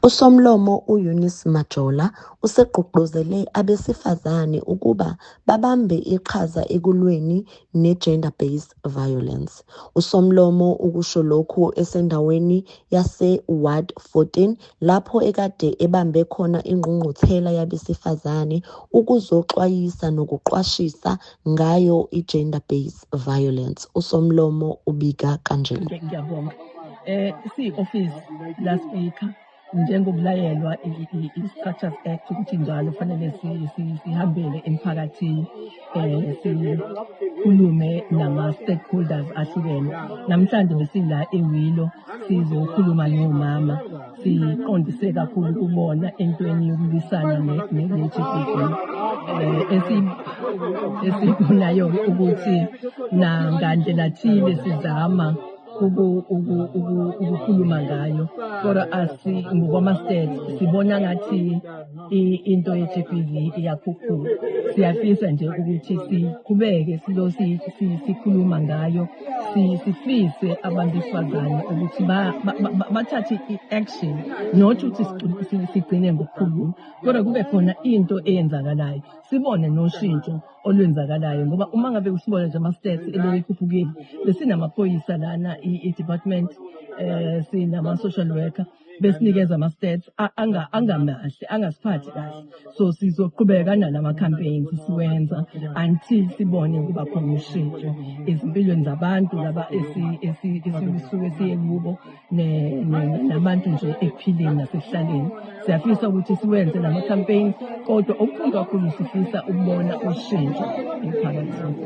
USomlomo Eunice Majola usegqugquzele abesifazane ukuba babambe iqhaza ekulweni ne-gender-based violence. USomlomo ukusho lokhu esendaweni yase-Ward 14 lapho ekade ebambe khona ingqungquthela yabesifazane ukuzoxwayisa nokuqwashisa ngayo i-gender-based violence. USomlomo ubika kanje. Ngiyabonga. Si-office la speaker njengokulayelwa i-Structures Act ukuthi njalo kufanele sihambele emphakathini sikhulume nama-stakeholders ahlukene. Namhlanje besila eWilo sizokhuluma nomama siqondise kakhulu kubona entweni yokulwisana ne-GBV. Esibonayo ukuthi ngandlela thile sizama ukukhuluma ngayo kodwa ngokwama-stats sibona ngathi into ye-GBV iyakhuphuka. Siyafisa nje ukuthi siqhubeke sikhuluma ngayo sifise abantu besifazane ukuthi bathathe i-action, not ukuthi sigcine ngokukhuluma kodwa kube khona into eyenzakalayo, sibone noshintsho olwenzakalayo ngoba uma ngabe usibona nje ama-stats ekhuphukile besinamaphoyisa lana i-department sinama-social worker besinikeza ama-stats angamahle angasiphathi kahle. So sizoqhubeka nalama-campaigns siwenza until sibone kuba khona ushintsho ezimpilweni zabantu laba esisuke siye kubo nabantu nje ekuphileni nasekuhlaleni. Siyafisa ukuthi siwenze lama-campaigns kodwa okukhulu kakhulu sifisa ukubona ushintsho emphakathini.